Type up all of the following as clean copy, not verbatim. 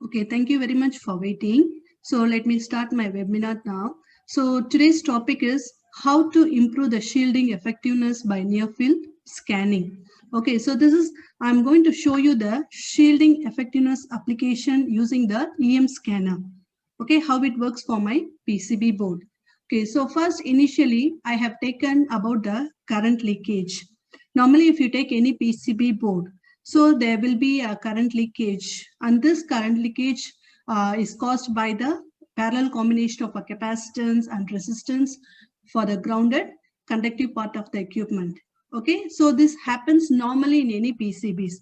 Okay, thank you very much for waiting. So let me start my webinar now. So today's topic is how to improve the shielding effectiveness by near field scanning. Okay, so I'm going to show you the shielding effectiveness application using the EM scanner. Okay, how it works for my PCB board. Okay, so first initially I have taken about the current leakage. Normally if you take any PCB board, so there will be a current leakage, and this current leakage is caused by the parallel combination of a capacitance and resistance for the grounded conductive part of the equipment. Okay, so this happens normally in any PCBs,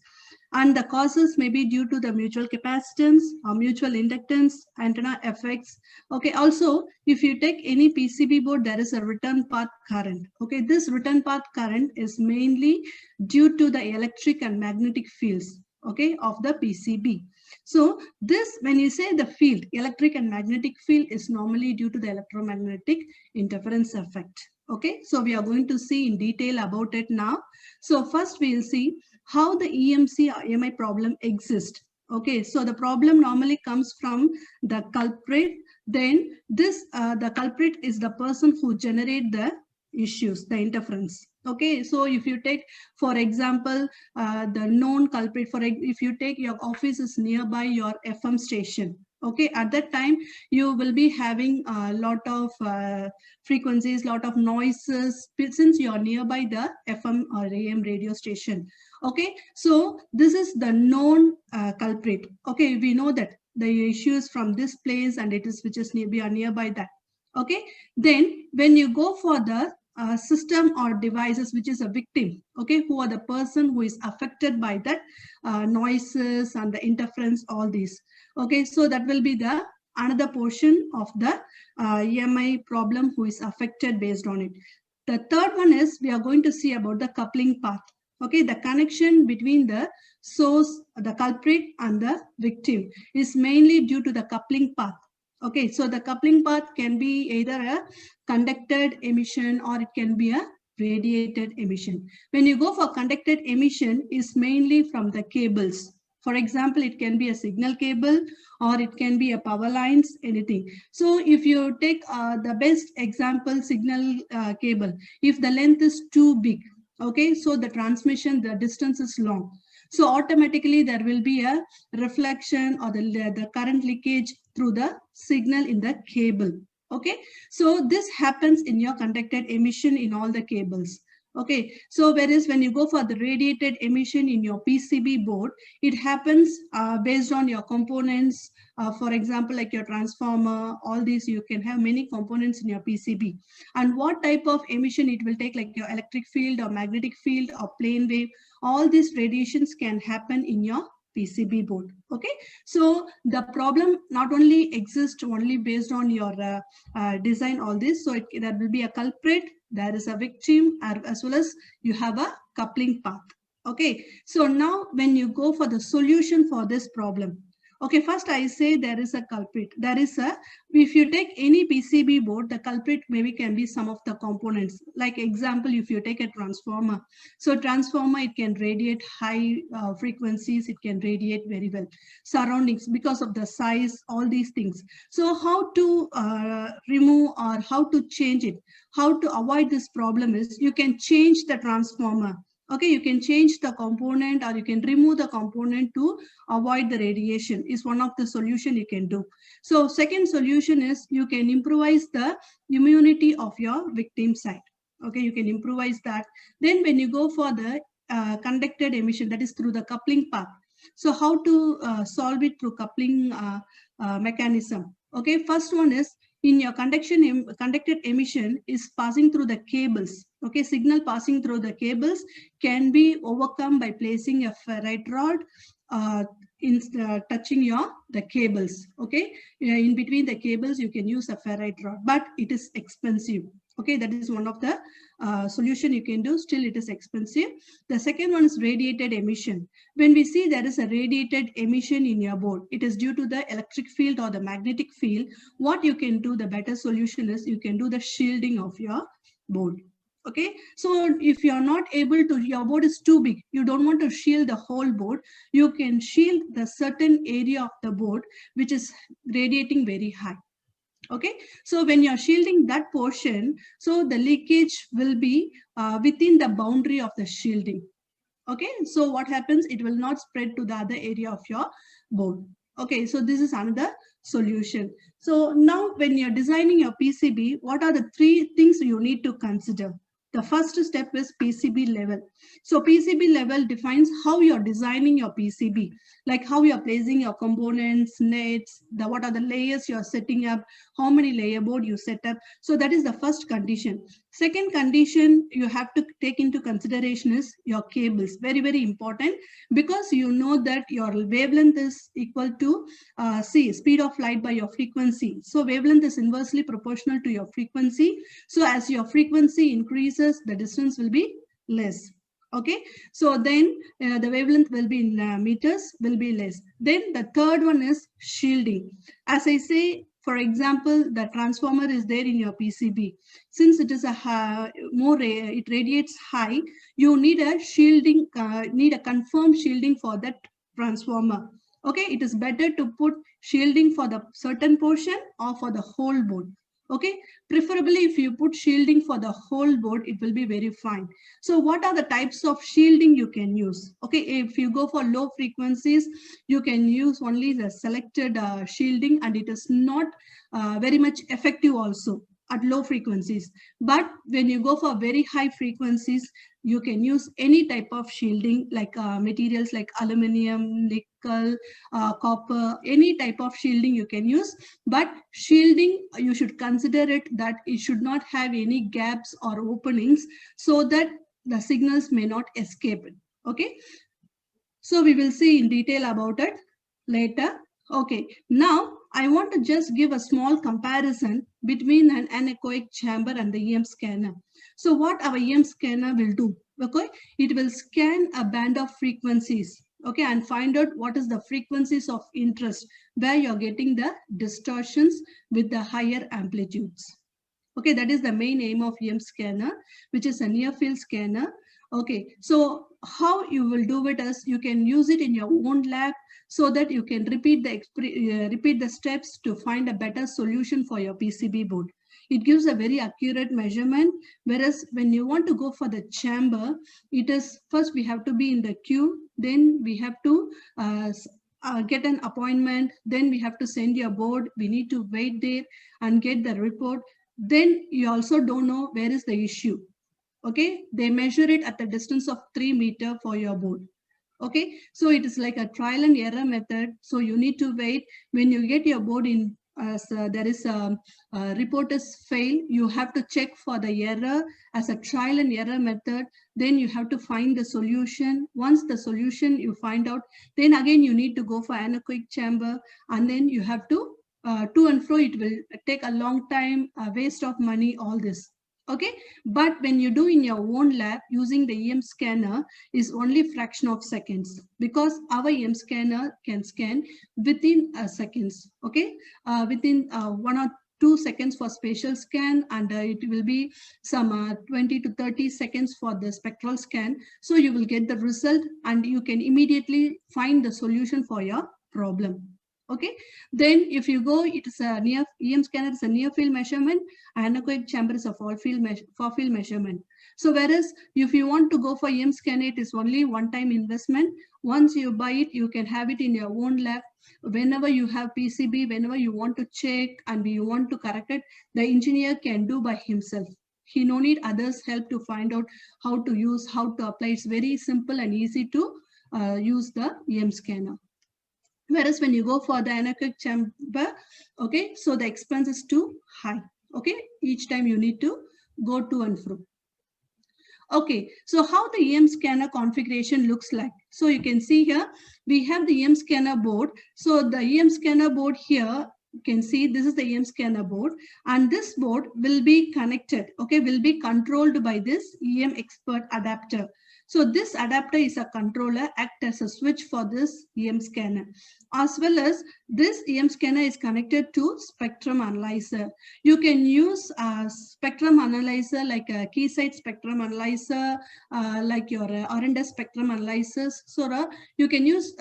and the causes may be due to the mutual capacitance or mutual inductance, antenna effects. Okay, also if you take any PCB board, there is a return path current. Okay, this return path current is mainly due to the electric and magnetic fields, okay, of the PCB. So this, when you say the field, electric and magnetic field, is normally due to the electromagnetic interference effect. Okay, so we are going to see in detail about it now. So first we will see how the EMC or EMI problem exists. Okay, so the problem normally comes from the culprit. Then the culprit is the person who generate the issues, the interference. Okay, so if you take, for example, the known culprit, if you take your office is nearby your FM station, okay, at that time you will be having a lot of frequencies, lot of noises, since you are nearby the FM or AM radio station. Okay, so this is the known culprit. Okay, we know that the issue is from this place and it is which is nearby that. Okay, then when you go for the system or devices which is a victim, okay, who are the person who is affected by that noises and the interference, all these. Okay, so that will be the another portion of the EMI problem who is affected based on it. The third one is we are going to see about the coupling path. Okay, the connection between the source, the culprit and the victim is mainly due to the coupling path. Okay, so the coupling path can be either a conducted emission or it can be a radiated emission. When you go for conducted emission, is mainly from the cables. For example, it can be a signal cable or it can be a power lines, anything. So if you take the best example, signal cable, if the length is too big, okay, so the transmission, the distance is long, so automatically there will be a reflection or the current leakage through the signal in the cable. Okay, so this happens in your conducted emission in all the cables. Okay, so whereas when you go for the radiated emission in your PCB board, it happens based on your components. For example, like your transformer, all these, you can have many components in your PCB. And what type of emission it will take, like your electric field or magnetic field or plane wave, all these radiations can happen in your PCB board. Okay, so the problem not only exists only based on your design, all this, so there will be a culprit, there is a victim, as well as you have a coupling path. Okay, so now when you go for the solution for this problem, okay, first I say there is a culprit. If you take any PCB board, the culprit maybe can be some of the components. Like example, if you take a transformer, so transformer, it can radiate high frequencies, it can radiate very well. Surroundings, because of the size, all these things. So how to remove or how to change it, how to avoid this problem is you can change the transformer. Okay, you can change the component or you can remove the component to avoid the radiation, is one of the solution you can do. So second solution is you can improvise the immunity of your victim side. Okay, you can improvise that. Then when you go for the conducted emission, that is through the coupling path. So how to solve it through coupling mechanism. Okay, first one is in your conducted emission is passing through the cables. Okay, signal passing through the cables can be overcome by placing a ferrite rod touching the cables. Okay, in between the cables you can use a ferrite rod, but it is expensive. Okay, that is one of the solution you can do. Still it is expensive. The second one is radiated emission. When we see there is a radiated emission in your board, it is due to the electric field or the magnetic field. What you can do, the better solution is you can do the shielding of your board. Okay, so if you're not able to, your board is too big, you don't want to shield the whole board, you can shield the certain area of the board which is radiating very high. Okay, so when you're shielding that portion, so the leakage will be within the boundary of the shielding. Okay, so what happens, it will not spread to the other area of your board. Okay, so this is another solution. So now when you're designing your PCB, what are the three things you need to consider? The first step is PCB level. So PCB level defines how you're designing your PCB, like how you're placing your components, nets, what are the layers you're setting up, how many layer board you set up. So that is the first condition. Second condition you have to take into consideration is your cables. Very, very important, because you know that your wavelength is equal to speed of light by your frequency. So wavelength is inversely proportional to your frequency. So as your frequency increases, the distance will be less. Okay, so then the wavelength will be in meters, will be less. Then the third one is shielding. As I say, for example, the transformer is there in your PCB. Since it is it radiates high, you need a shielding, need a confirmed shielding for that transformer. Okay, it is better to put shielding for the certain portion or for the whole board. Okay, preferably if you put shielding for the whole board, it will be very fine. So what are the types of shielding you can use? Okay, if you go for low frequencies, you can use only the selected shielding, and it is not very much effective also at low frequencies. But when you go for very high frequencies, you can use any type of shielding, like materials like aluminum, nickel, copper, any type of shielding you can use. But shielding, you should consider it that it should not have any gaps or openings, so that the signals may not escape it. Okay, so we will see in detail about it later. Okay, now I want to just give a small comparison between an anechoic chamber and the EM scanner. So what our EM scanner will do, okay, it will scan a band of frequencies, okay, and find out what is the frequencies of interest where you're getting the distortions with the higher amplitudes. Okay, that is the main aim of EM scanner, which is a near field scanner. Okay, so how you will do it is you can use it in your own lab, so that you can repeat the steps to find a better solution for your PCB board. It gives a very accurate measurement, whereas when you want to go for the chamber, it is first we have to be in the queue, then we have to get an appointment, then we have to send your board, we need to wait there and get the report. Then you also don't know where is the issue. Okay, they measure it at the distance of 3 meters for your board. Okay, so it is like a trial and error method. So you need to wait. When you get your board in, there is a report is fail, you have to check for the error as a trial and error method. Then you have to find the solution. Once the solution you find out, then again you need to go for anechoic chamber, and then you have to and fro. It will take a long time, a waste of money, all this. Okay, but when you do in your own lab using the EM scanner is only fraction of seconds, because our EM scanner can scan within seconds. Okay, within 1 or 2 seconds for spatial scan, and it will be some 20 to 30 seconds for the spectral scan. So you will get the result and you can immediately find the solution for your problem. Okay, then if you go, it is a near EM scanner is a near field measurement, anechoic chamber is a far field measurement. So whereas if you want to go for EM scanner, it is only one-time investment. Once you buy it, you can have it in your own lab. Whenever you have PCB, whenever you want to check and you want to correct it, the engineer can do by himself. He no need others' help to find out how to use, how to apply. It's very simple and easy to use the EM scanner. Whereas when you go for the anechoic chamber, okay, so the expense is too high. Okay, each time you need to go to and fro. Okay, so how the EM scanner configuration looks like. So you can see here, we have the EM scanner board. So the EM scanner board here, you can see this is the EM scanner board, and this board will be connected, okay, will be controlled by this EM expert adapter. So this adapter is a controller, act as a switch for this EM scanner. As well as this EM scanner is connected to spectrum analyzer. You can use a spectrum analyzer like a Keysight spectrum analyzer, like your R&S spectrum analyzers. So you can use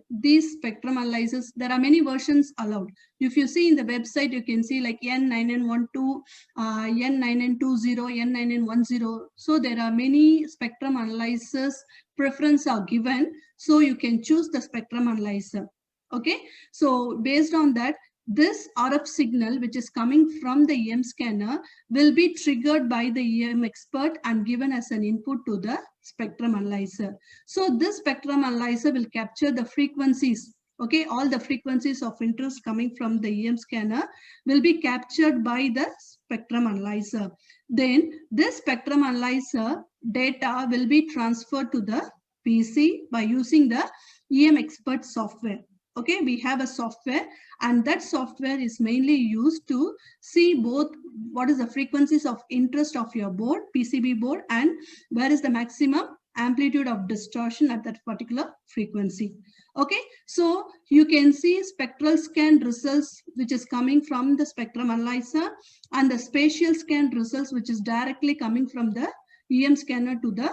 these spectrum analyzers. There are many versions allowed. If you see in the website, you can see like N9912, N9920, N9910. So there are many spectrum analyzers preference are given. So you can choose the spectrum analyzer. Okay, so based on that, this RF signal which is coming from the EM scanner will be triggered by the EM expert and given as an input to the spectrum analyzer. So this spectrum analyzer will capture the frequencies. Okay, all the frequencies of interest coming from the EM scanner will be captured by the spectrum analyzer. Then this spectrum analyzer data will be transferred to the PC by using the EM expert software. Okay, we have a software, and that software is mainly used to see both what is the frequencies of interest of your board, PCB board, and where is the maximum amplitude of distortion at that particular frequency. Okay, so you can see spectral scan results which is coming from the spectrum analyzer, and the spatial scan results which is directly coming from the EM scanner to the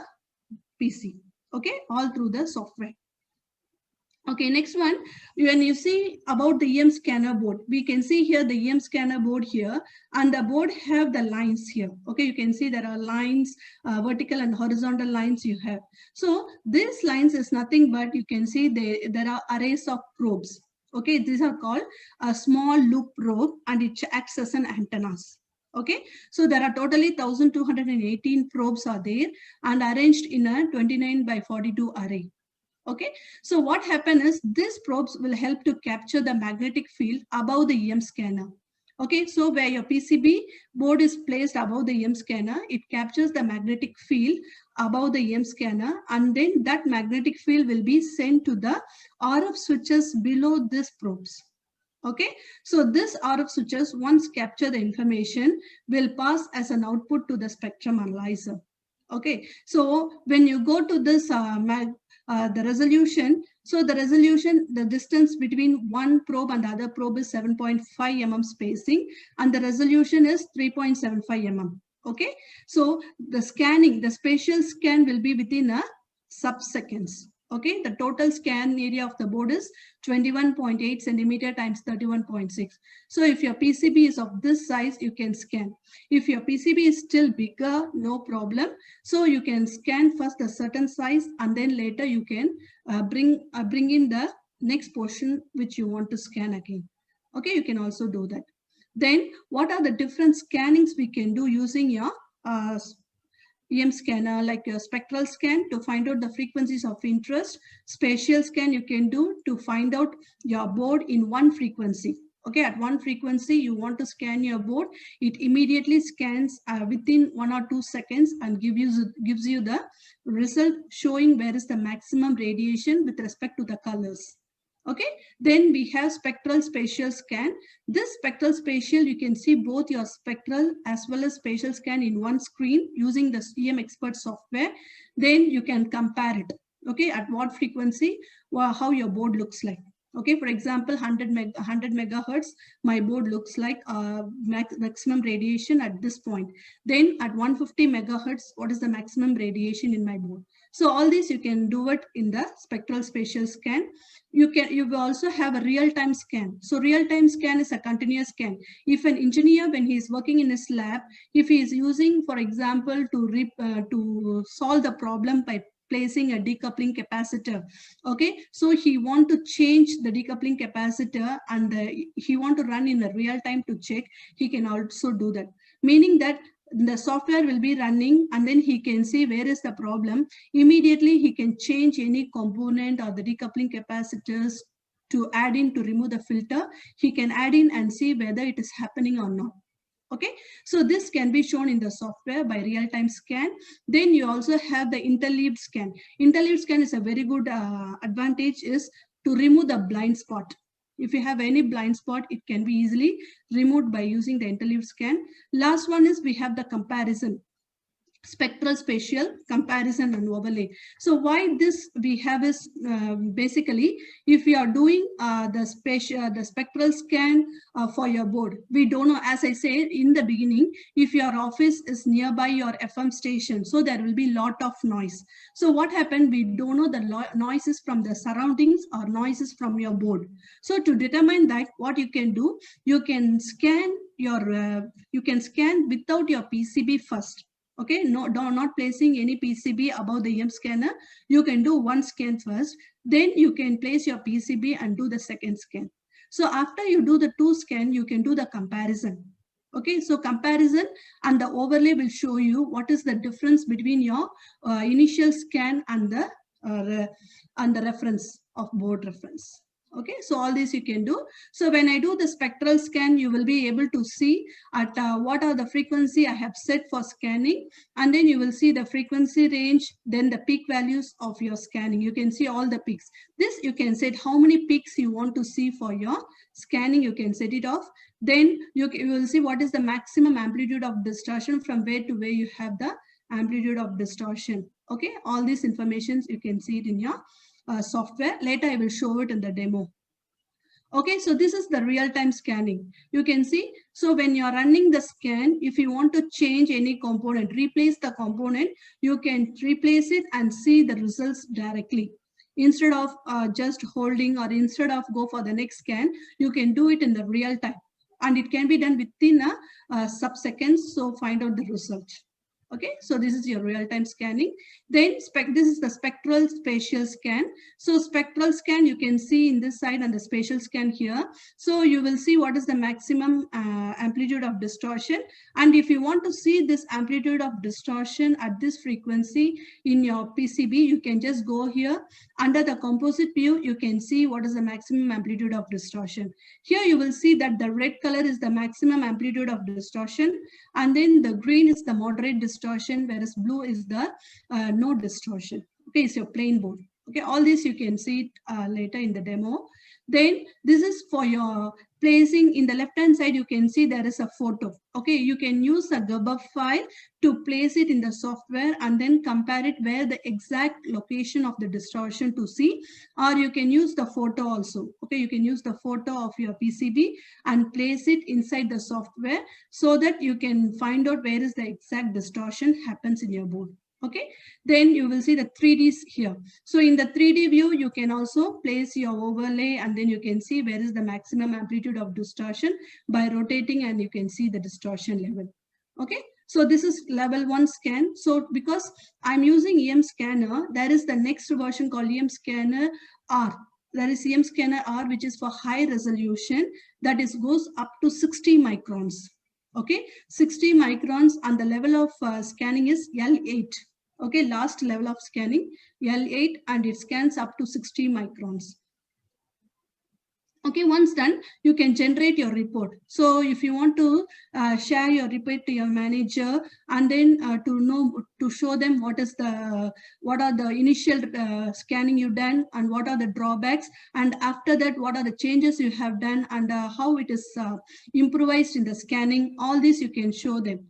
PC. Okay, all through the software. Okay, next one, when you see about the EM scanner board, we can see here the EM scanner board here, and the board have the lines here. Okay, you can see there are lines, vertical and horizontal lines you have. So these lines is nothing but you can see there are arrays of probes. Okay, these are called a small loop probe, and it acts as an antennas. Okay, so there are totally 1218 probes are there and arranged in a 29x42 array. Okay, so what happens is these probes will help to capture the magnetic field above the EM scanner. Okay, so where your PCB board is placed above the EM scanner, it captures the magnetic field above the EM scanner, and then that magnetic field will be sent to the RF switches below these probes. Okay, so this RF switches once capture the information will pass as an output to the spectrum analyzer. Okay, so when you go to this the resolution, so the resolution, the distance between one probe and the other probe is 7.5 mm spacing, and the resolution is 3.75 mm. Okay, so the scanning, the spatial scan will be within a sub-seconds. Okay, the total scan area of the board is 21.8 centimeter times 31.6. So if your PCB is of this size, you can scan. If your PCB is still bigger, no problem. So you can scan first a certain size, and then later you can bring in the next portion which you want to scan again. Okay, you can also do that. Then what are the different scannings we can do using your EM scanner, like your spectral scan to find out the frequencies of interest. Spatial scan you can do to find out your board in one frequency. Okay, at one frequency you want to scan your board, it immediately scans within 1 or 2 seconds and gives you the result showing where is the maximum radiation with respect to the colors. Okay, then we have spectral spatial scan. This spectral spatial, you can see both your spectral as well as spatial scan in one screen using the EM expert software. Then you can compare it. Okay, at what frequency, how your board looks like. Okay, for example, 100 megahertz, my board looks like maximum radiation at this point. Then at 150 megahertz, what is the maximum radiation in my board? So all these you can do it in the spectral spatial scan. You will also have a real-time scan. So real-time scan is a continuous scan. If an engineer, when he is working in his lab, if he is using, for example, to solve the problem by placing a decoupling capacitor, okay, so he want to change the decoupling capacitor and he want to run in a real time to check, he can also do that, meaning that the software will be running and then he can see where is the problem. Immediately he can change any component or the decoupling capacitors to add in to remove the filter. He can add in and see whether it is happening or not. Okay, so this can be shown in the software by real-time scan. Then you also have the interleaved scan. Interleaved scan is a very good advantage is to remove the blind spot. If you have any blind spot, it can be easily removed by using the interleaved scan. Last one is we have the comparison. spectral spatial comparison and overlay. So why this we have is basically if you are doing the spectral scan for your board, we don't know, as I said in the beginning, if your office is nearby your FM station, so there will be lot of noise. So what happened, we don't know the noises from the surroundings or noises from your board. So to determine that, what you can do, you can scan without your PCB first. Okay, not placing any PCB above the EM scanner. You can do one scan first, then you can place your PCB and do the second scan. So after you do the two scan, you can do the comparison. Okay, so comparison and the overlay will show you what is the difference between your initial scan and the reference of board reference. Okay, so all this you can do. So when I do the spectral scan, you will be able to see at what are the frequency I have set for scanning, and then you will see the frequency range, then the peak values of your scanning. You can see all the peaks. This you can set how many peaks you want to see for your scanning. You can set it off. Then you will see what is the maximum amplitude of distortion, from where to where you have the amplitude of distortion. Okay, all these informations you can see it in your software. Later I will show it in the demo. Okay, so this is the real-time scanning. You can see, so when you're running the scan, if you want to change any component, replace the component, you can replace it and see the results directly. Instead of just holding, or instead of go for the next scan, you can do it in the real time. And it can be done within a sub-seconds, so find out the result. Okay, so this is your real-time scanning. Then this is the spectral spatial scan. So spectral scan you can see in this side and the spatial scan here. So you will see what is the maximum amplitude of distortion. And if you want to see this amplitude of distortion at this frequency in your PCB, you can just go here. Under the composite view, you can see what is the maximum amplitude of distortion. Here you will see that the red color is the maximum amplitude of distortion, and then the green is the moderate distortion, whereas blue is the no distortion. Okay, it's your plain board. Okay, all this you can see later in the demo. Then this is for your placing. In the left hand side, you can see there is a photo. Okay, you can use a GBUF file to place it in the software and then compare it where the exact location of the distortion to see, or you can use the photo also. Okay, you can use the photo of your PCB and place it inside the software so that you can find out where is the exact distortion happens in your board. Okay, then you will see the 3Ds here. So in the 3D view, you can also place your overlay, and then you can see where is the maximum amplitude of distortion by rotating, and you can see the distortion level. Okay, so this is level 1 scan. So because I'm using EM scanner, there is the next version called EM scanner R. There is EM scanner R, which is for high resolution, that is goes up to 60 microns. Okay, 60 microns, and the level of scanning is L8. Okay, last level of scanning L8, and it scans up to 60 microns. Okay, once done, you can generate your report. So if you want to share your report to your manager, and then to show them what are the initial scanning you done, and what are the drawbacks, and after that what are the changes you have done, and how it is improvised in the scanning, all this you can show them.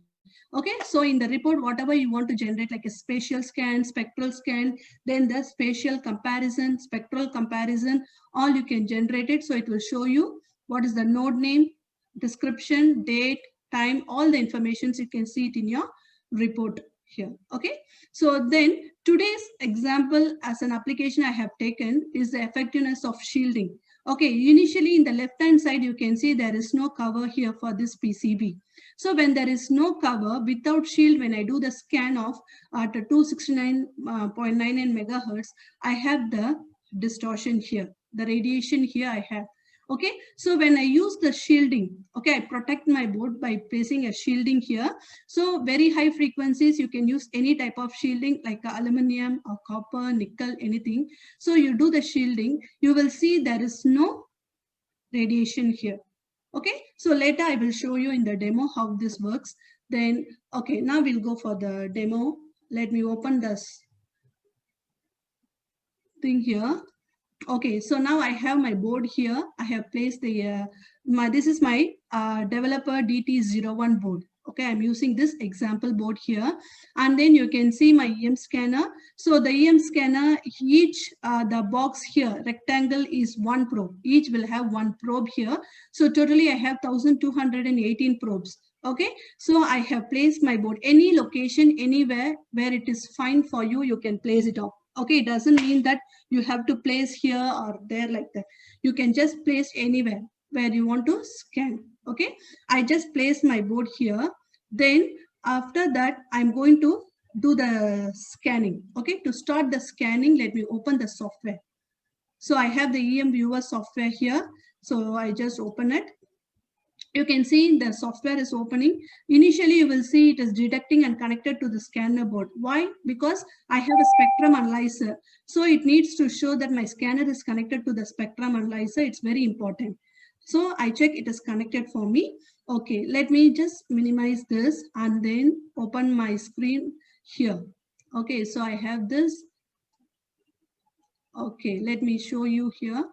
Okay, so in the report, whatever you want to generate, like a spatial scan, spectral scan, then the spatial comparison, spectral comparison, all you can generate it. So it will show you what is the node name, description, date, time, all the informations. You can see it in your report here. Okay, so then today's example as an application I have taken is the effectiveness of shielding. Okay, initially in the left hand side, you can see there is no cover here for this PCB. So when there is no cover, without shield, when I do the scan of at 269.99 megahertz, I have the distortion here, the radiation here I have. Okay, so when I use the shielding, okay, I protect my board by placing a shielding here. So very high frequencies, you can use any type of shielding like aluminum or copper, nickel, anything. So you do the shielding, you will see there is no radiation here. Okay, so later I will show you in the demo how this works. Then, okay, now we'll go for the demo. Let me open this thing here. Okay, so now I have my board here. I have placed the, this is my developer DT01 board. Okay, I'm using this example board here, and then you can see my EM scanner. So the EM scanner, each the box here, rectangle is one probe. Each will have one probe here. So totally I have 1218 probes. Okay, so I have placed my board. Any location, anywhere where it is fine for you, you can place it off. Okay, it doesn't mean that you have to place here or there like that. You can just place anywhere where you want to scan. Okay, I just place my board here. Then after that, I'm going to do the scanning. Okay, to start the scanning, let me open the software. So I have the EM viewer software here. So I just open it. You can see the software is opening. Initially, you will see it is detecting and connected to the scanner board. Why? Because I have a spectrum analyzer. So it needs to show that my scanner is connected to the spectrum analyzer. It's very important. So I check it is connected for me. Okay, let me just minimize this and then open my screen here. Okay, so I have this. Okay, let me show you here.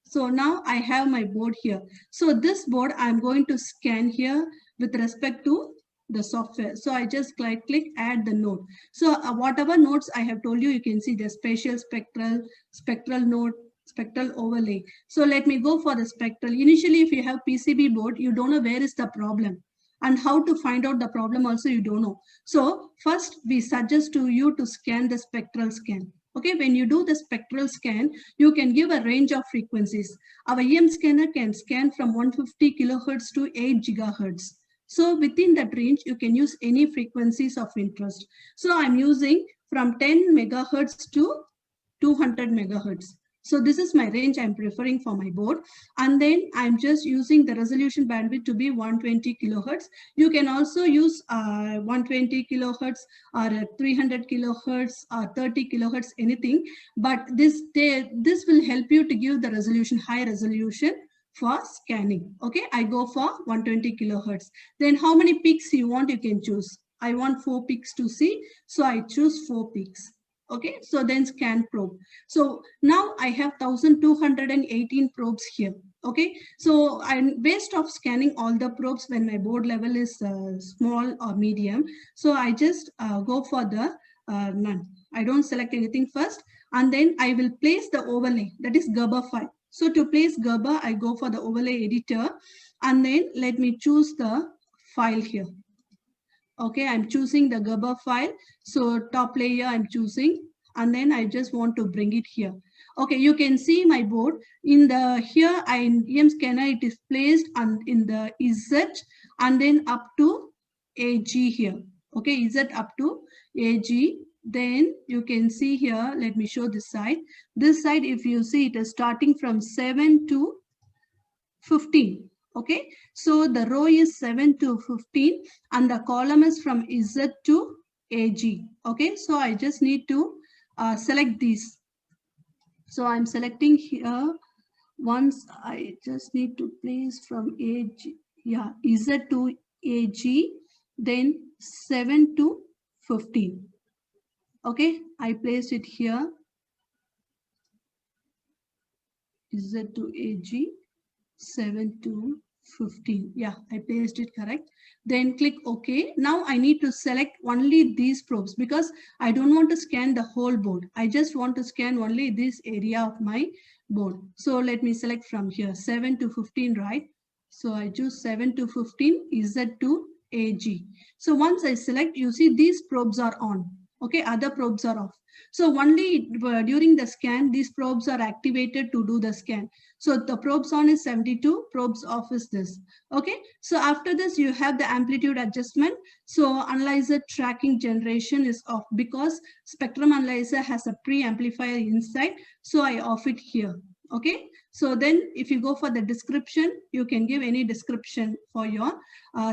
So now I have my board here. So this board I'm going to scan here with respect to the software. So I just click add the node. So whatever nodes I have told you, you can see the spatial, spectral node, spectral overlay. So let me go for the spectral. Initially, if you have PCB board, you don't know where is the problem and how to find out the problem also you don't know. So first we suggest to you to scan the spectral scan. Okay, when you do the spectral scan, you can give a range of frequencies. Our EM scanner can scan from 150 kilohertz to 8 gigahertz. So within that range, you can use any frequencies of interest. So I'm using from 10 megahertz to 200 megahertz. So this is my range I'm preferring for my board. And then I'm just using the resolution bandwidth to be 120 kilohertz. You can also use 120 kilohertz or 300 kilohertz or 30 kilohertz, anything. But this will help you to give the resolution, high resolution for scanning. Okay, I go for 120 kilohertz. Then how many peaks you want, you can choose. I want 4 peaks to see. So I choose 4 peaks. Okay, so then scan probe. So now I have 1218 probes here. Okay, so I'm based off scanning all the probes when my board level is small or medium. So I just go for the none. I don't select anything first, and then I will place the overlay, that is Gerber file. So to place Gerber, I go for the overlay editor, and then let me choose the file here. Okay, I'm choosing the Gerber file. So top layer I'm choosing, and then I just want to bring it here. Okay, you can see my board in the here in EM scanner, it is placed and in the Z and then up to AG here. Okay, Z up to AG. Then you can see here, let me show this side. This side, if you see, it is starting from 7 to 15. Okay, so the row is 7 to 15 and the column is from Z to AG. Okay, so I just need to select these. So I'm selecting here. Once I just need to place from AG, yeah, Z to AG, then 7 to 15. Okay, I placed it here. Z to AG, 7 to 15. Yeah, I placed it correct. Then click OK. Now I need to select only these probes because I don't want to scan the whole board. I just want to scan only this area of my board. So let me select from here 7 to 15, right? So I choose 7 to 15 Z to AG. So once I select, you see these probes are on. Okay, other probes are off. So only during the scan, these probes are activated to do the scan. So the probes on is 72, probes off is this. Okay, so after this, you have the amplitude adjustment. So analyzer tracking generation is off because spectrum analyzer has a pre-amplifier inside. So I off it here. Okay, so then if you go for the description, you can give any description for your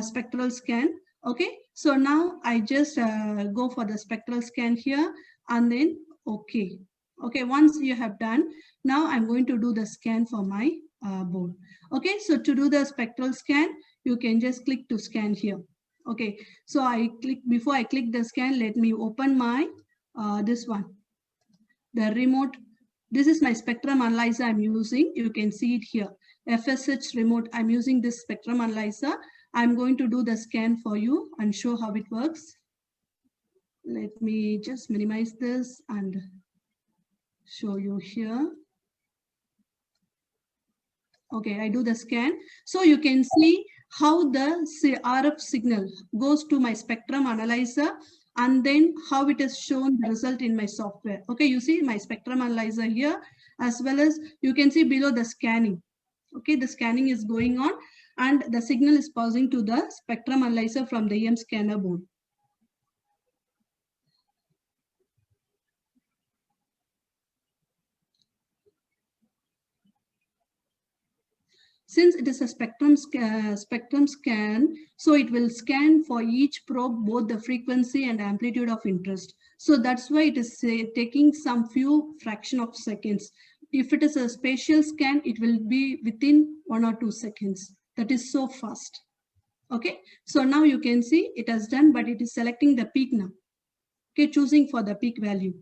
spectral scan. Okay, so now I just go for the spectral scan here and then okay. Okay, once you have done, now I'm going to do the scan for my board. Okay, so to do the spectral scan, you can just click to scan here. Okay, so before I click the scan, let me open my this one, the remote. This is my spectrum analyzer I'm using. You can see it here. FSH remote, I'm using this spectrum analyzer. I'm going to do the scan for you and show how it works. Let me just minimize this and show you here. Okay, I do the scan. So you can see how the RF signal goes to my spectrum analyzer and then how it has shown the result in my software. Okay, you see my spectrum analyzer here, as well as you can see below the scanning. Okay, the scanning is going on and the signal is passing to the spectrum analyzer from the EM scanner board. Since it is a spectrum scan, so it will scan for each probe both the frequency and amplitude of interest. So that's why it is taking some few fraction of seconds. If it is a spatial scan, it will be within 1 or 2 seconds. That is so fast. Okay, so now you can see it has done, but it is selecting the peak now. Okay, choosing for the peak value.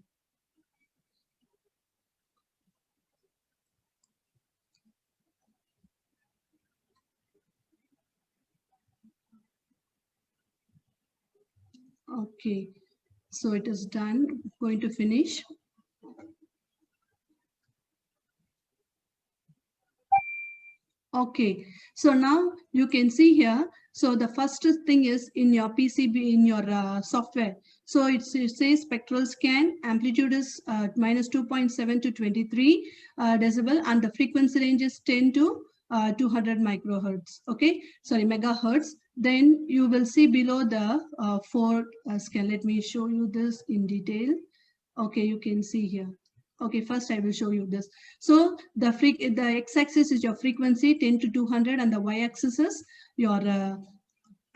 Okay, so it is done. Going to finish. Okay, so now you can see here. So the first thing is in your PCB, in your software. So it says spectral scan, amplitude is minus 2.7 to 23 decibel, and the frequency range is 10 to 200 microhertz. Okay, sorry, megahertz. Then you will see below the 4 scan. Let me show you this in detail. Okay, you can see here. Okay, first I will show you this. So the x-axis is your frequency 10 to 200 and the y-axis is your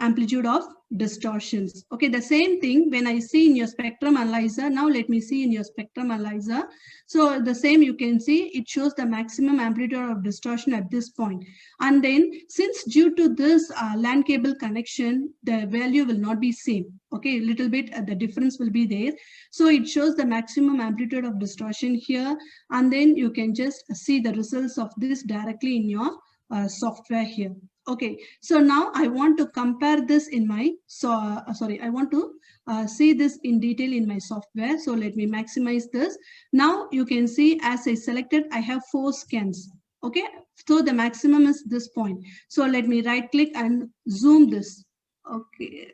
amplitude of distortions. Okay, the same thing when I see in your spectrum analyzer. Now let me see in your spectrum analyzer. So the same you can see it shows the maximum amplitude of distortion at this point. And then since due to this LAN cable connection, the value will not be same. Okay, a little bit the difference will be there. So it shows the maximum amplitude of distortion here. And then you can just see the results of this directly in your software here. Okay, so now I want to compare this in my, I want to see this in detail in my software. So let me maximize this. Now you can see as I selected, I have 4 scans. Okay, so the maximum is this point. So let me right click and zoom this. Okay,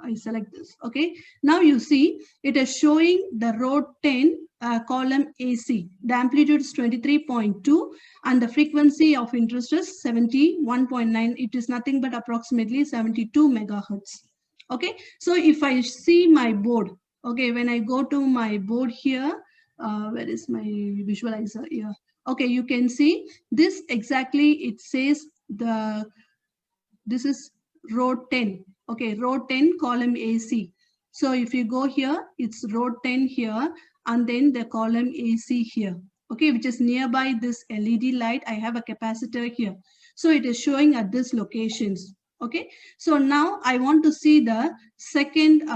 I select this. Okay, now you see it is showing the row 10 column AC. The amplitude is 23.2 and the frequency of interest is 71.9. It is nothing but approximately 72 megahertz. Okay, so if I see my board, okay, when I go to my board here, where is my visualizer here? Okay, you can see this exactly. It says this is row 10. Okay, row 10 column AC. So if you go here, it's row 10 here and then the column AC here. Okay, which is nearby this LED light. I have a capacitor here. So it is showing at this locations. Okay, so now I want to see the second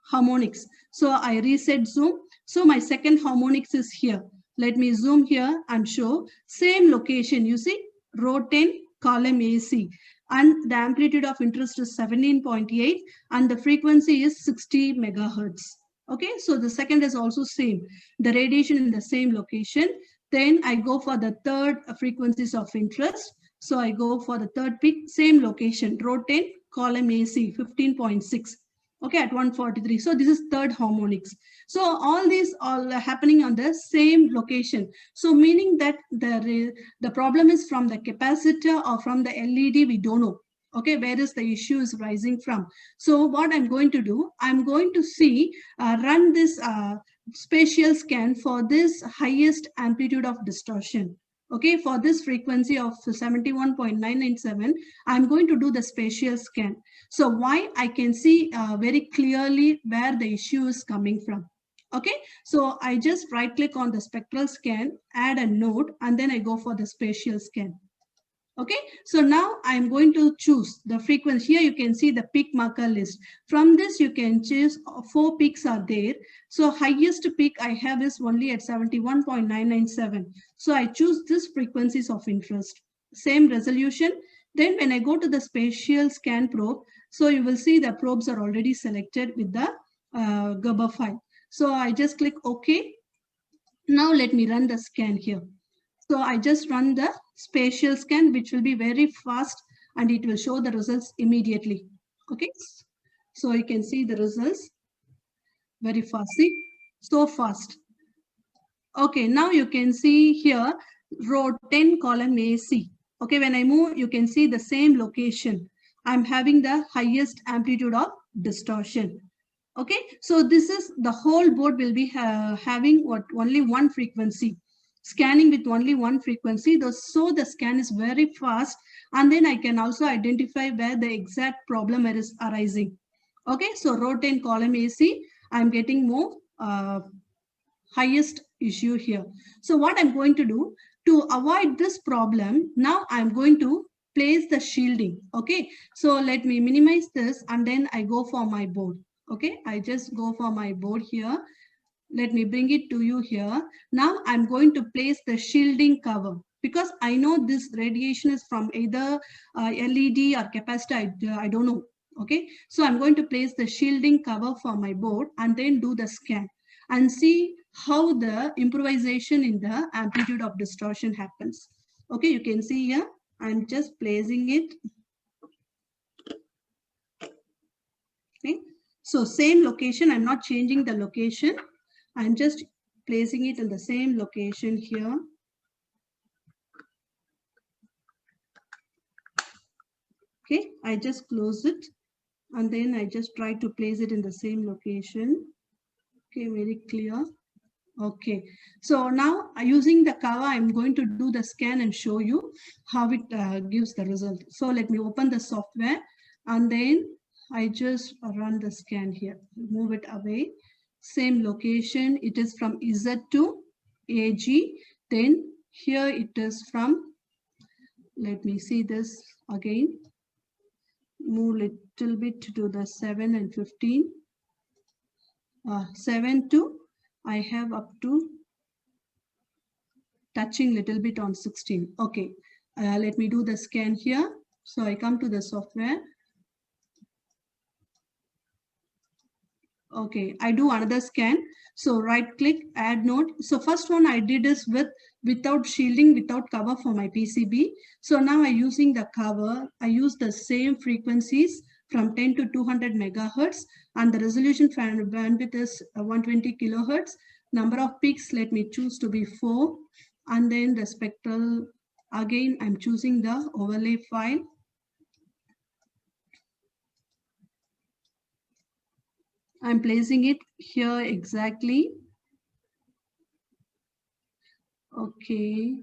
harmonics. So I reset zoom. So my second harmonics is here. Let me zoom here and show same location. You see row 10 column AC. And the amplitude of interest is 17.8 and the frequency is 60 megahertz. Okay, so the second is also same, the radiation in the same location. Then I go for the third frequencies of interest. So I go for the third peak, same location, row 10 column AC 15.6. Okay, at 143. So this is third harmonics. So all these are happening on the same location. So meaning that the problem is from the capacitor or from the LED, we don't know. Okay, where is the issue is rising from. So what I'm going to do, I'm going to see, run this spatial scan for this highest amplitude of distortion. Okay, for this frequency of 71.997, I'm going to do the spatial scan. So why I can see very clearly where the issue is coming from. Okay, so I just right click on the spectral scan, add a node, and then I go for the spatial scan. Okay, so now I'm going to choose the frequency. Here you can see the peak marker list. From this you can choose 4 peaks are there. So highest peak I have is only at 71.997. So I choose this frequencies of interest. Same resolution, Then when I go to the spatial scan probe, so you will see the probes are already selected with the Gerber file. So I just click OK. Now let me run the scan here. So I just run the spatial scan, which will be very fast and it will show the results immediately. Okay. So you can see the results very fast. See, so fast. Okay, now you can see here row 10 column AC. Okay, when I move, you can see the same location. I'm having the highest amplitude of distortion. Okay, so this is the whole board will be having what only one frequency, scanning with only one frequency. So the scan is very fast, and then I can also identify where the exact problem is arising. Okay, so row 10 column AC, I'm getting more highest issue here. So what I'm going to do to avoid this problem, now I'm going to place the shielding. Okay, so let me minimize this and then I go for my board. Okay, I just go for my board here. Let me bring it to you here. Now I'm going to place the shielding cover because I know this radiation is from either LED or capacitor. I don't know. Okay, so I'm going to place the shielding cover for my board and then do the scan and see how the improvisation in the amplitude of distortion happens. Okay, you can see here, I'm just placing it. Okay, so same location, I'm not changing the location. I'm just placing it in the same location here. Okay, I just close it and then I just try to place it in the same location. Okay, very clear. Okay, so now using the cover, I'm going to do the scan and show you how it gives the result. So let me open the software and then I just run the scan here, move it away. Same location, it is from Z to AG. Then here it is from, let me see this again, move little bit to the 7 and 15. 7 to, I have up to touching little bit on 16. Okay, let me do the scan here. So I come to the software. Okay, I do another scan. So right click, add node. So first one I did is without shielding, without cover for my PCB. So now I using the cover. I use the same frequencies from 10 to 200 megahertz and the resolution bandwidth is 120 kilohertz. Number of peaks, let me choose to be 4. And then the spectral, again, I'm choosing the overlay file. I'm placing it here exactly. Okay.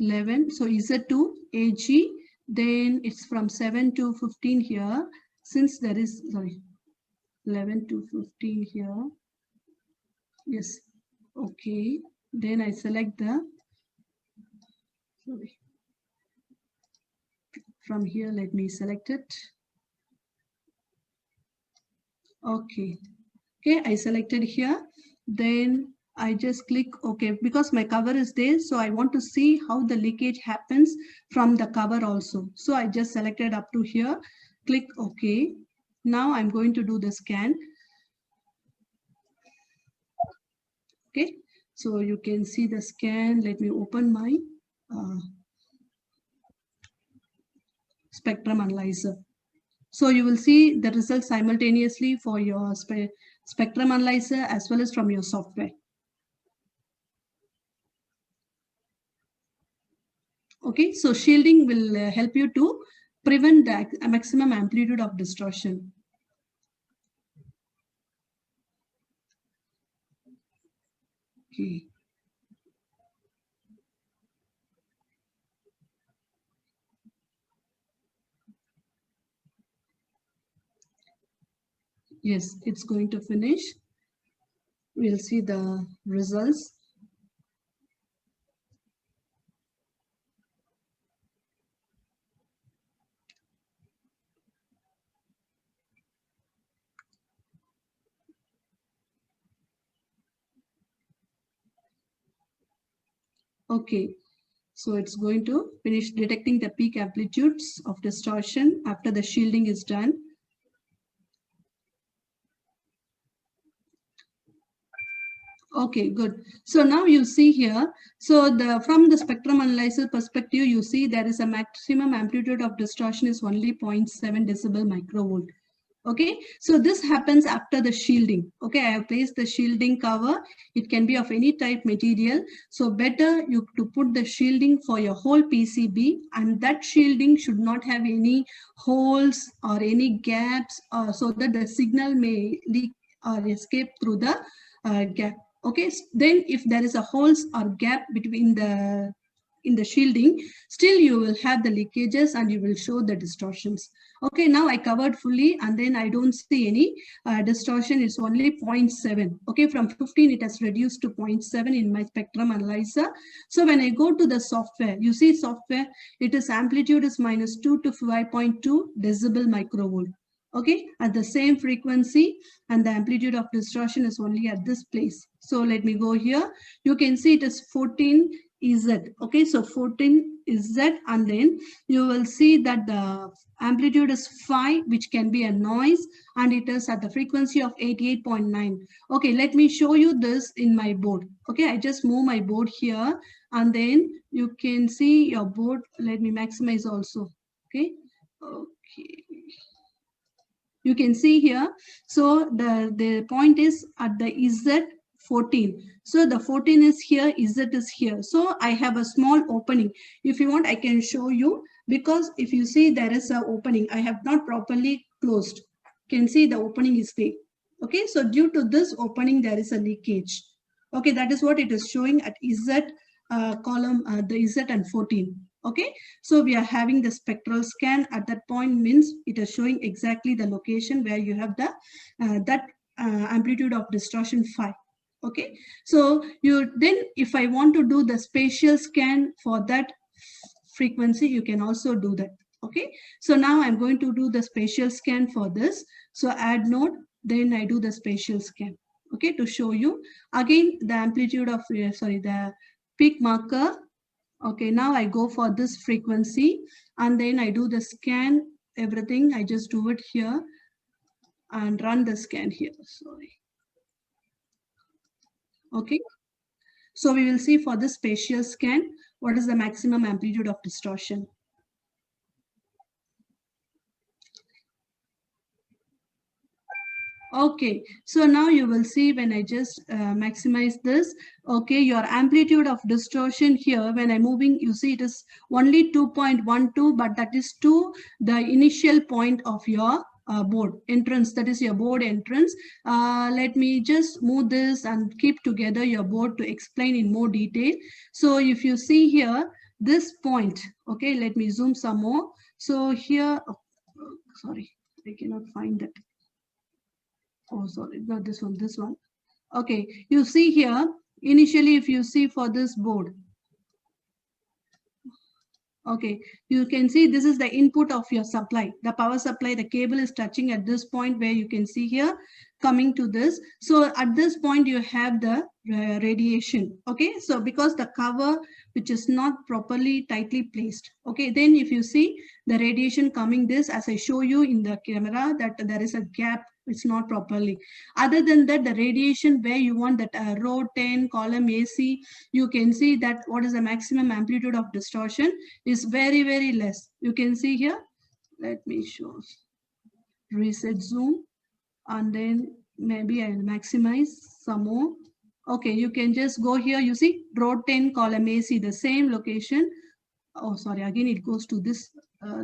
11. So Z2 AG. Then it's from 7 to 15 here. Since there is, sorry, 11 to 15 here. Yes. Okay. Then I select the, sorry. From here, let me select it. Okay. Okay, I selected here. Then I just click OK because my cover is there. So I want to see how the leakage happens from the cover also. So I just selected up to here, click OK. Now I'm going to do the scan. Okay, so you can see the scan. Let me open my spectrum analyzer. So you will see the results simultaneously for your spectrum analyzer as well as from your software. Okay, so shielding will help you to prevent the maximum amplitude of distortion. Okay. Yes, it's going to finish. We'll see the results. Okay, So it's going to finish detecting the peak amplitudes of distortion after the shielding is done. Okay, good. So now you see here, so from the spectrum analyzer perspective, you see there is a maximum amplitude of distortion is only 0.7 decibel microvolt. Okay, so this happens after the shielding. Okay, I have placed the shielding cover. It can be of any type material. So better you to put the shielding for your whole PCB, and that shielding should not have any holes or any gaps, so that the signal may leak or escape through the gap. Okay, then if there is a holes or gap between in the shielding, still you will have the leakages and you will show the distortions. Okay, now I covered fully, and then I don't see any distortion. It's only 0.7. Okay, from 15 it has reduced to 0.7 in my spectrum analyzer. So when I go to the software, you see software, it is amplitude is -2 to 5.2 decibel microvolt. Okay, at the same frequency, and the amplitude of distortion is only at this place. So let me go here. You can see it is 14 Z. Okay, so 14 Z, and then you will see that the amplitude is 5, which can be a noise, and it is at the frequency of 88.9. Okay, let me show you this in my board. Okay, I just move my board here, and then you can see your board. Let me maximize also. Okay, okay. You can see here. So the point is at the Z 14. So the 14 is here, Z is here. So I have a small opening. If you want, I can show you, because if you see there is an opening, I have not properly closed. You can see the opening is there. Okay, so due to this opening, there is a leakage. Okay, that is what it is showing at Z column, the Z and 14. Okay, so we are having the spectral scan at that point, means it is showing exactly the location where you have the amplitude of distortion 5. Okay, so then if I want to do the spatial scan for that frequency, you can also do that. Okay, so now I'm going to do the spatial scan for this. So add node, then I do the spatial scan. Okay, to show you again the amplitude of the peak marker. Okay, now I go for this frequency, and then I do the scan, everything. I just do it here and run the scan here. Sorry. Okay, so we will see for the spatial scan, what is the maximum amplitude of distortion. Okay, so now you will see when I just maximize this, okay, your amplitude of distortion here, when I'm moving, you see it is only 2.12, but that is to the initial point of your board entrance, that is your board entrance. Let me just move this and keep together your board to explain in more detail. So if you see here, this point, okay, let me zoom some more. So here, oh, sorry, I cannot find that. Oh, sorry, not this one, this one. Okay, you see here, initially, if you see for this board, okay, you can see this is the input of your supply, the power supply, the cable is touching at this point where you can see here, coming to this. So at this point, you have the radiation, okay? So because the cover, which is not properly tightly placed, okay? Then if you see the radiation coming this, as I show you in the camera, that there is a gap, it's not properly. Other than that, the radiation where you want that row 10 column AC, you can see that what is the maximum amplitude of distortion is very, very less. You can see here, let me show, reset zoom, and then maybe I'll maximize some more. Okay, you can just go here, you see row 10 column AC, the same location. Oh, sorry, again it goes to this,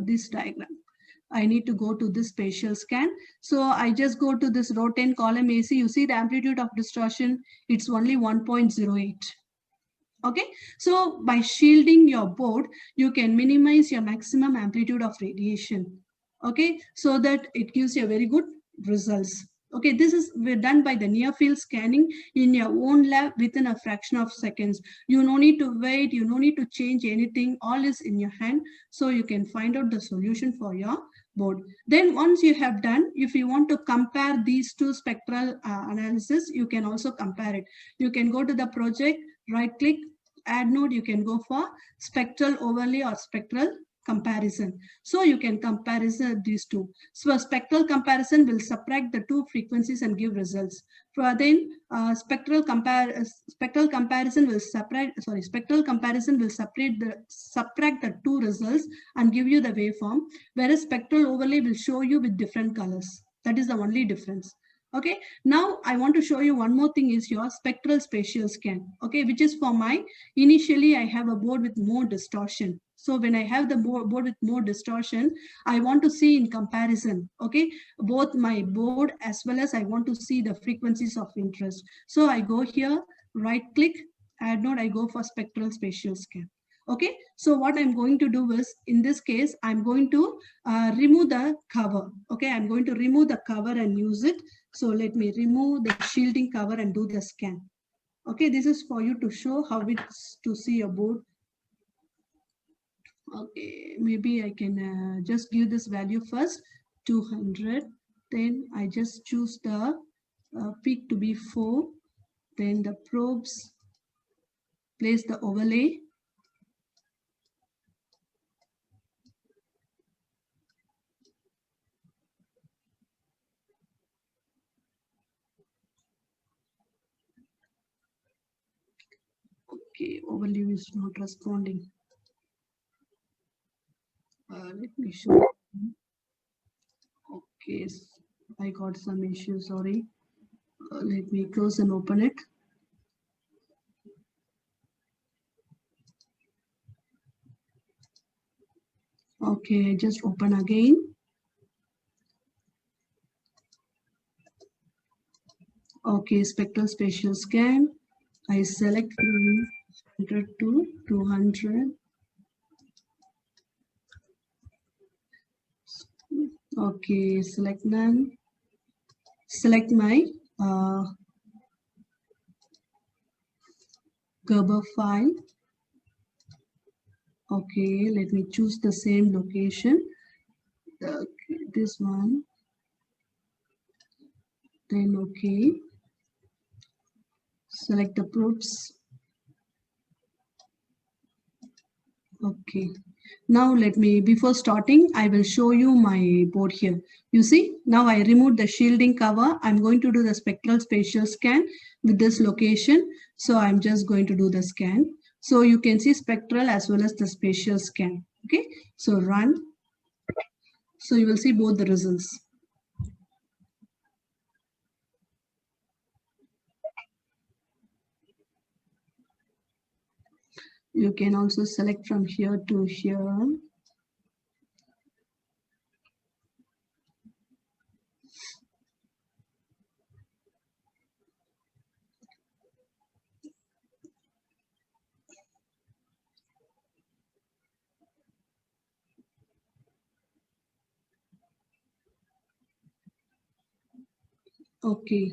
this diagram. I need to go to this spatial scan. So I just go to this row 10 column AC. You see the amplitude of distortion, it's only 1.08. Okay, so by shielding your board, you can minimize your maximum amplitude of radiation. Okay, so that it gives you a very good results. Okay, this is done by the near field scanning in your own lab within a fraction of seconds. You no need to wait, you no need to change anything, all is in your hand. So you can find out the solution for your board. Then once you have done, if you want to compare these two spectral analysis, you can also compare it. You can go to the project, right click, add node, you can go for spectral overlay or spectral comparison. So you can compare these two. So a spectral comparison will subtract the two frequencies and give results. For then spectral comparison will subtract the two results and give you the waveform, whereas spectral overlay will show you with different colors. That is the only difference. Okay, now I want to show you one more thing is your spectral spatial scan. Okay, which is for my, initially I have a board with more distortion. So when I have the board with more distortion, I want to see in comparison, okay, both my board as well as I want to see the frequencies of interest. So I go here, right click, add node, I go for spectral spatial scan. Okay, so what I'm going to do is, in this case, I'm going to remove the cover. Okay, I'm going to remove the cover and use it. So let me remove the shielding cover and do the scan. Okay, this is for you to show how it's to see your board. Okay, maybe I can just give this value first, 200. Then I just choose the peak to be 4. Then the probes, place the overlay. Okay, overlay is not responding. Let me show. Okay, I got some issue, sorry. Let me close and open it. Okay, just open again. Okay, spectral spatial scan. I select from 100 to 200. Okay, select none. Select my Gerber file. Okay, let me choose the same location. This one. Then okay. Select the probes. Okay. Now let me, before starting, I will show you my board here. You see, now I removed the shielding cover. I'm going to do the spectral spatial scan with this location. So I'm just going to do the scan. So you can see spectral as well as the spatial scan. Okay, so run. So you will see both the results. You can also select from here to here. Okay.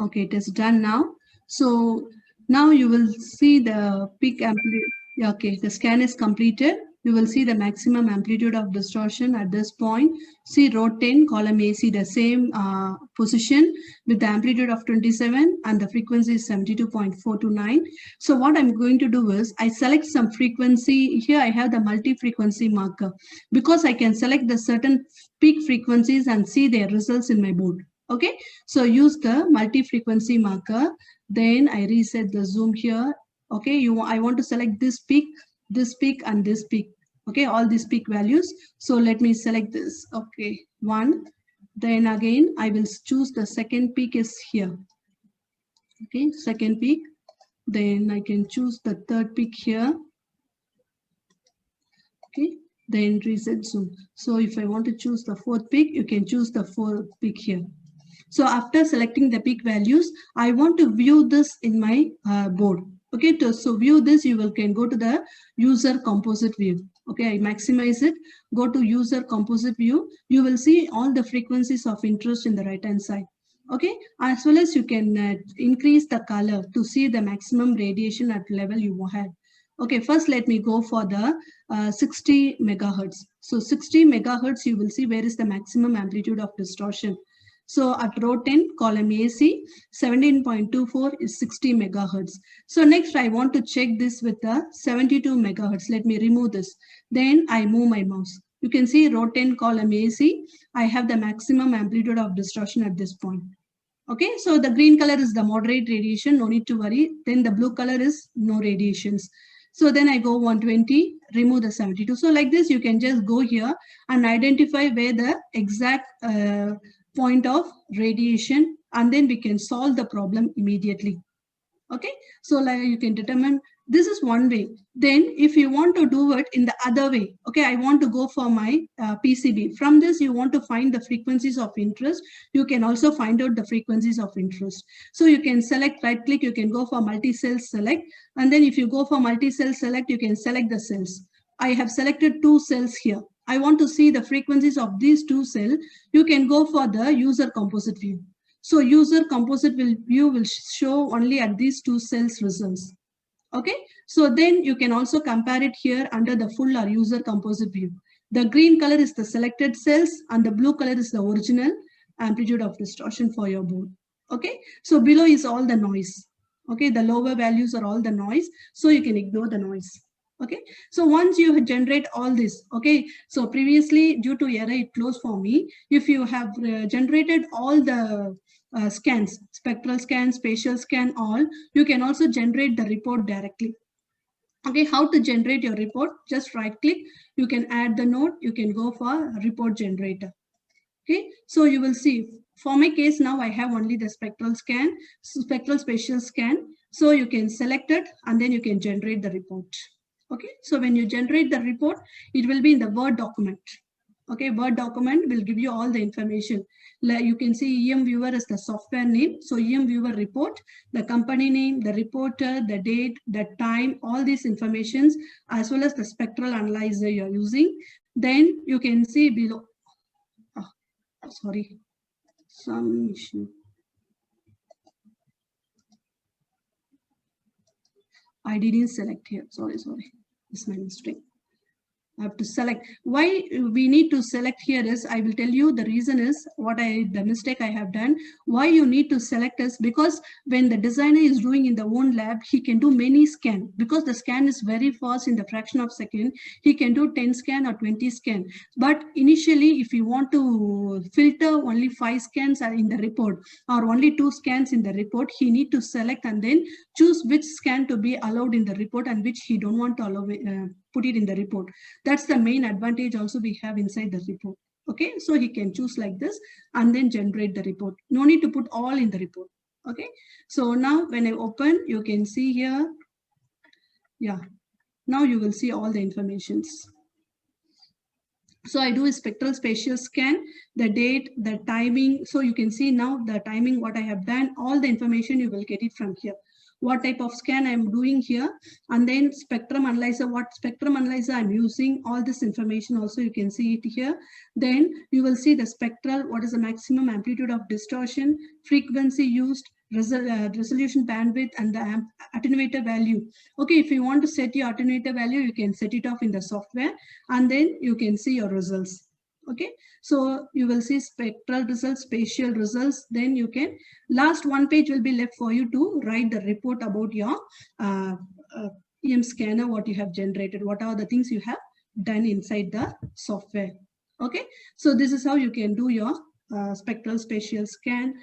Okay, it is done now. So now you will see the peak amplitude. Okay, the scan is completed. You will see the maximum amplitude of distortion at this point. See row 10, column A, see the same position with the amplitude of 27 and the frequency is 72.429. So what I'm going to do is I select some frequency. Here I have the multi-frequency marker because I can select the certain peak frequencies and see their results in my board. Okay, so use the multi-frequency marker. Then I reset the zoom here. Okay, I want to select this peak, and this peak. Okay, all these peak values. So let me select this. Okay, 1. Then again, I will choose the second peak is here. Okay, second peak. Then I can choose the third peak here. Okay, then reset zoom. So if I want to choose the fourth peak, you can choose the fourth peak here. So after selecting the peak values, I want to view this in my board. Okay, so view this, can go to the user composite view. Okay, I maximize it, go to user composite view. You will see all the frequencies of interest in the right hand side. Okay, as well as you can increase the color to see the maximum radiation at level you have. Okay, first let me go for the 60 megahertz. So 60 megahertz, you will see where is the maximum amplitude of distortion. So at row 10, column AC, 17.24 is 60 megahertz. So next I want to check this with the 72 megahertz. Let me remove this. Then I move my mouse. You can see row 10, column AC. I have the maximum amplitude of distortion at this point. Okay, so the green color is the moderate radiation, no need to worry. Then the blue color is no radiations. So then I go 120, remove the 72. So like this, you can just go here and identify where the exact point of radiation, and then we can solve the problem immediately. Okay, so like you can determine, this is one way. Then if you want to do it in the other way, okay, I want to go for my PCB. From this, you want to find the frequencies of interest. You can also find out the frequencies of interest. So you can select, right click, you can go for multi-cell select. And then if you go for multi-cell select, you can select the cells. I have selected 2 cells here. I want to see the frequencies of these 2 cells. You can go for the user composite view. So user composite view will show only at these 2 cells results. Okay, so then you can also compare it here under the full or user composite view. The green color is the selected cells and the blue color is the original amplitude of distortion for your board. Okay, so below is all the noise. Okay, the lower values are all the noise, so you can ignore the noise. Okay, so once you generate all this, okay, so previously due to error it closed for me. If you have generated all the scans, spectral scan, spatial scan, all, you can also generate the report directly. Okay, how to generate your report? Just right click, you can add the node, you can go for report generator. Okay, so you will see, for my case now I have only the spectral scan, spectral spatial scan. So you can select it and then you can generate the report. Okay, so when you generate the report, it will be in the Word document. Okay, Word document will give you all the information. Like you can see EM Viewer is the software name. So EM Viewer report, the company name, the reporter, the date, the time, all these informations, as well as the spectral analyzer you're using. Then you can see below, sorry, some issue. I didn't select here. Sorry. It's my mistake. I have to select. Why we need to select here is, I will tell you the reason is the mistake I have done. Why you need to select is because when the designer is doing in the own lab, he can do many scan because the scan is very fast in the fraction of second. He can do 10 scan or 20 scan. But initially, if you want to filter only 5 scans in the report or only 2 scans in the report, he need to select and then choose which scan to be allowed in the report and which he don't want to allow put it in the report. That's the main advantage also we have inside the report. Okay, so he can choose like this and then generate the report. No need to put all in the report. Okay, so now when I open, you can see here. Yeah, now you will see all the informations. So I do a spectral spatial scan, the date, the timing. So you can see now the timing, what I have done, all the information you will get it from here. What type of scan I'm doing here, and then spectrum analyzer, what spectrum analyzer I'm using, all this information also you can see it here. Then you will see the spectral, what is the maximum amplitude of distortion, frequency used, resolution bandwidth, and the attenuator value. Okay, if you want to set your attenuator value, you can set it off in the software and then you can see your results. Okay, so you will see spectral results, spatial results. Then you can, last one page will be left for you to write the report about your EM scanner, what you have generated, what are the things you have done inside the software. Okay, so this is how you can do your spectral spatial scan,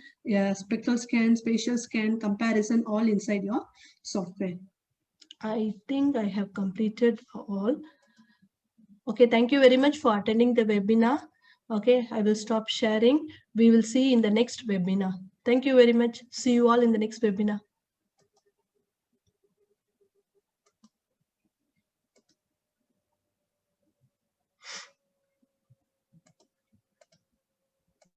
spectral scan, spatial scan, comparison, all inside your software. I think I have completed all. Okay, thank you very much for attending the webinar. Okay, I will stop sharing. We will see in the next webinar. Thank you very much. See you all in the next webinar.